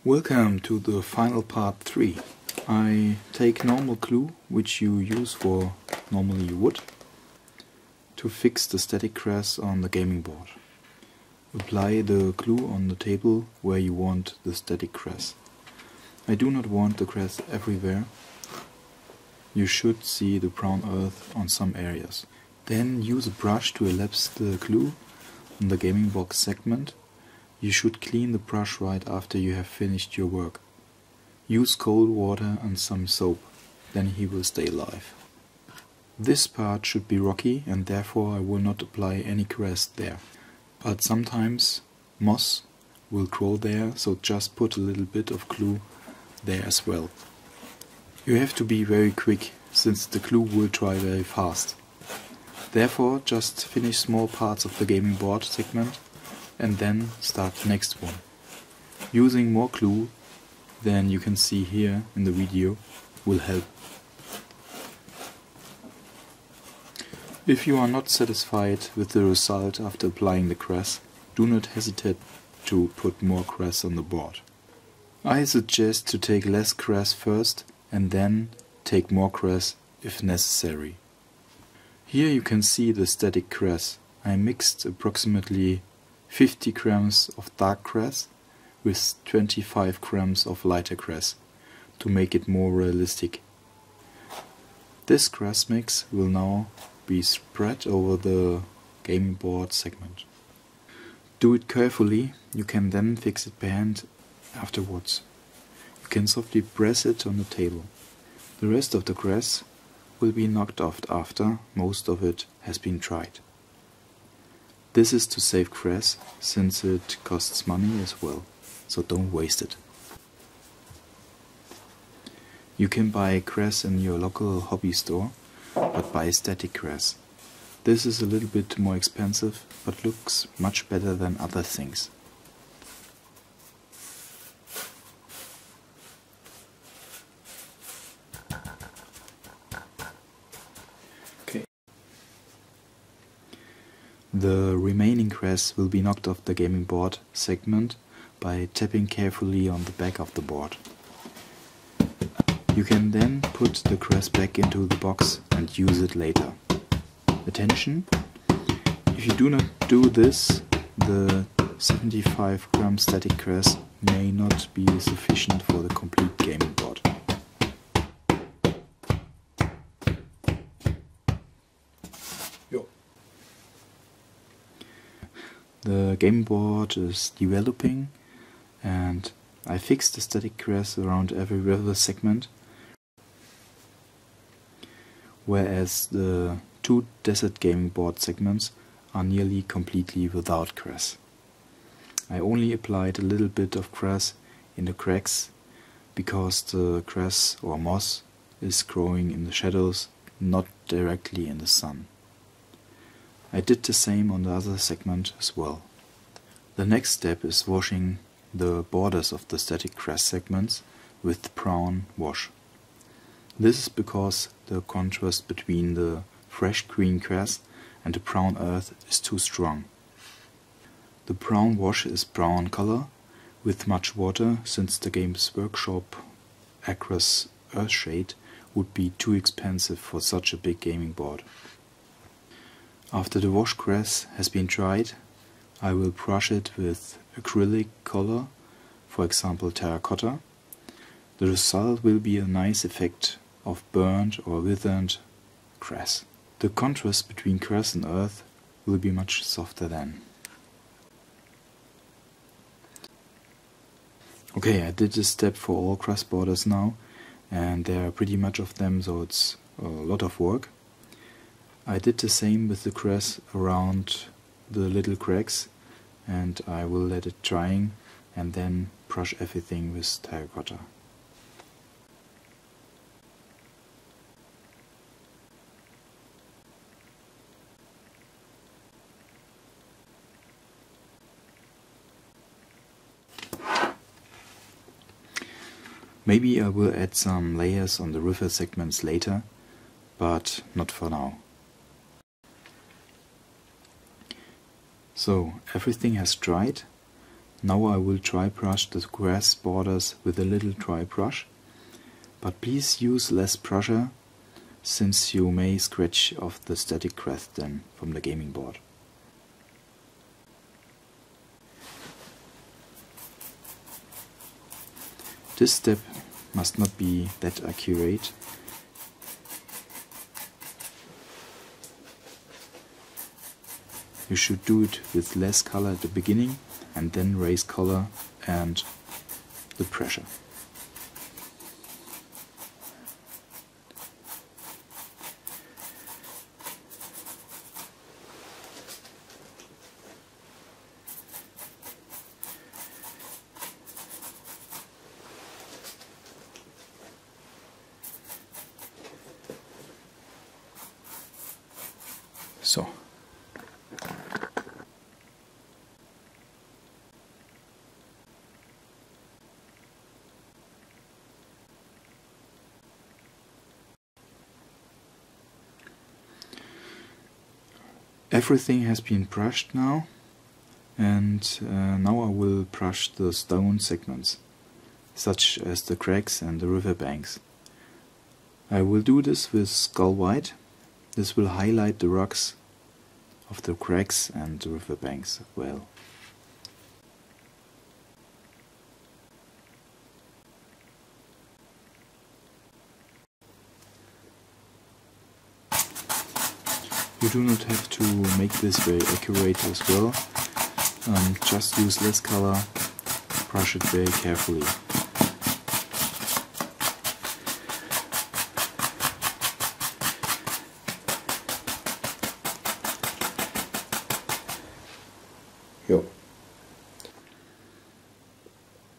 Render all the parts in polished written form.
Welcome to the final part 3. I take normal glue, which you use for normally wood, to fix the static Kress on the gaming board. Apply the glue on the table where you want the static Kress. I do not want the Kress everywhere. You should see the brown earth on some areas. Then use a brush to elapse the glue on the gaming box segment. You should clean the brush right after you have finished your work. Use cold water and some soap, then he will stay alive. This part should be rocky and therefore I will not apply any Kress there. But sometimes moss will grow there, so just put a little bit of glue there as well. You have to be very quick, since the glue will dry very fast. Therefore just finish small parts of the gaming board segment and then start the next one. Using more glue than you can see here in the video will help. If you are not satisfied with the result after applying the Kress, do not hesitate to put more Kress on the board. I suggest to take less Kress first and then take more Kress if necessary. Here you can see the static Kress. I mixed approximately 50 grams of dark Kress with 25 grams of lighter Kress to make it more realistic. This Kress mix will now be spread over the gaming board segment. Do it carefully, you can then fix it by hand afterwards. You can softly press it on the table. The rest of the Kress will be knocked off after most of it has been dried. This is to save Kress, since it costs money as well, so don't waste it. You can buy Kress in your local hobby store, but buy static Kress. This is a little bit more expensive, but looks much better than other things. The remaining Kress will be knocked off the gaming board segment by tapping carefully on the back of the board. You can then put the Kress back into the box and use it later. Attention! If you do not do this, the 75 gram static Kress may not be sufficient for the complete gaming board. The game board is developing and I fixed the static Kress around every river segment, whereas the 2 desert gaming board segments are nearly completely without Kress. I only applied a little bit of Kress in the cracks because the Kress or moss is growing in the shadows, not directly in the sun. I did the same on the other segment as well. The next step is washing the borders of the static Kress segments with brown wash. This is because the contrast between the fresh green Kress and the brown earth is too strong. The brown wash is brown color with much water, since the Games Workshop Aqueous Earthshade would be too expensive for such a big gaming board. After the wash Kress has been dried, I will brush it with acrylic color, for example terracotta. The result will be a nice effect of burnt or withered Kress. The contrast between Kress and earth will be much softer then. Okay, I did this step for all Kress borders now, and there are pretty much of them, so it's a lot of work. I did the same with the Kress around the little cracks, and I will let it drying and then brush everything with terracotta. Maybe I will add some layers on the river segments later, but not for now. So everything has dried. Now I will dry brush the grass borders with a little dry brush, but please use less pressure, since you may scratch off the static grass then from the gaming board. This step must not be that accurate. You should do it with less color at the beginning and then raise color and the pressure. So. Everything has been brushed now, and now I will brush the stone segments, such as the cracks and the riverbanks. I will do this with skull white. This will highlight the rocks of the cracks and the riverbanks as well. You do not have to make this very accurate as well. Just use less color, brush it very carefully.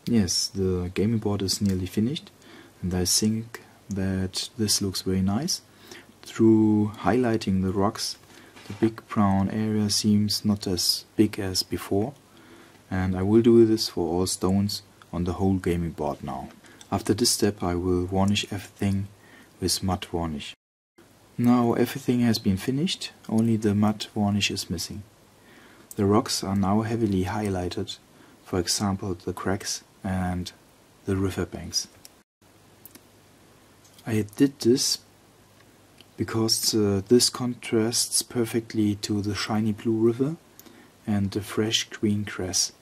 Yes, the gaming board is nearly finished, and I think that this looks very nice. Through highlighting the rocks, the big brown area seems not as big as before, and I will do this for all stones on the whole gaming board now. After this step I will varnish everything with matte varnish. Now everything has been finished, only the matte varnish is missing. The rocks are now heavily highlighted, for example the cracks and the riverbanks. I did this because this contrasts perfectly to the shiny blue river and the fresh green grass.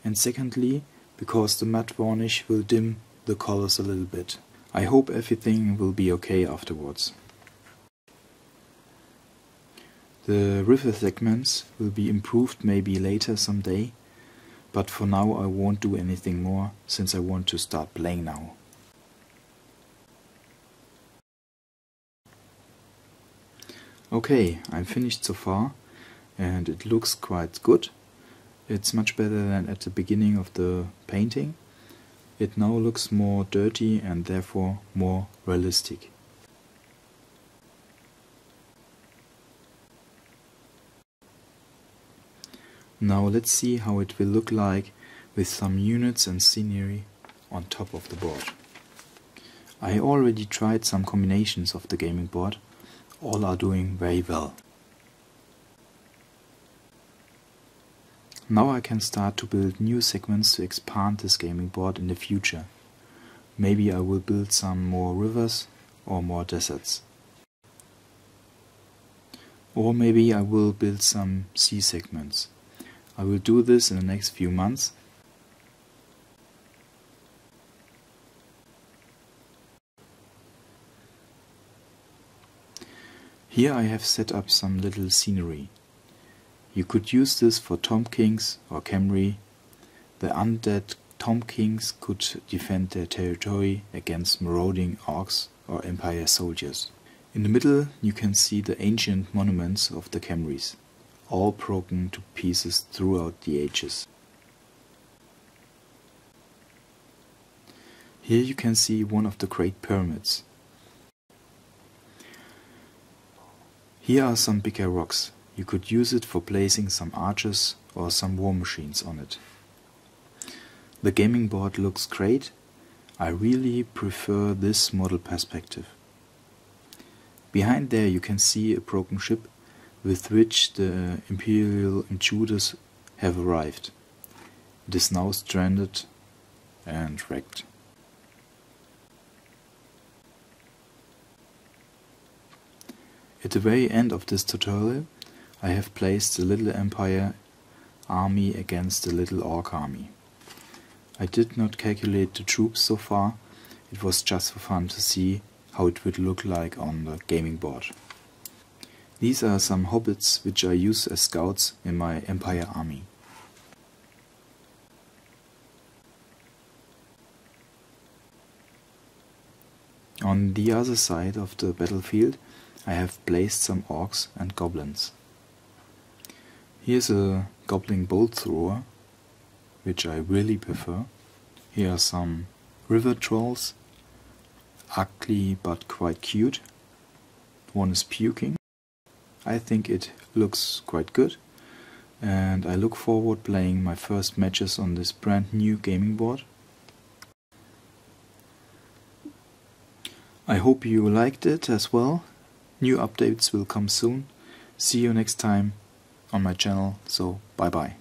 And secondly, because the matte varnish will dim the colors a little bit. I hope everything will be okay afterwards. The river segments will be improved maybe later someday, but for now I won't do anything more, since I want to start playing now. Okay, I'm finished so far, and it looks quite good. It's much better than at the beginning of the painting. It now looks more dirty and therefore more realistic. Now let's see how it will look like with some units and scenery on top of the board. I already tried some combinations of the gaming board. All are doing very well. Now I can start to build new segments to expand this gaming board in the future. Maybe I will build some more rivers or more deserts. Or maybe I will build some sea segments. I will do this in the next few months. Here I have set up some little scenery. You could use this for Tomb Kings or Camry. The undead Tomb Kings could defend their territory against marauding orcs or Empire soldiers. In the middle you can see the ancient monuments of the Camrys, all broken to pieces throughout the ages. Here you can see one of the Great Pyramids. Here are some bigger rocks. You could use it for placing some archers or some war machines on it. The gaming board looks great. I really prefer this model perspective. Behind there you can see a broken ship with which the Imperial intruders have arrived. It is now stranded and wrecked. At the very end of this tutorial I have placed the little Empire army against the little Orc army. I did not calculate the troops so far, it was just for fun to see how it would look like on the gaming board. These are some hobbits which I use as scouts in my Empire army. On the other side of the battlefield I have placed some Orcs and Goblins. Here's a Goblin bolt thrower, which I really prefer. Here are some river trolls, ugly but quite cute. One is puking. I think it looks quite good, and I look forward playing my first matches on this brand new gaming board. I hope you liked it as well. New updates will come soon. See you next time on my channel, so bye bye.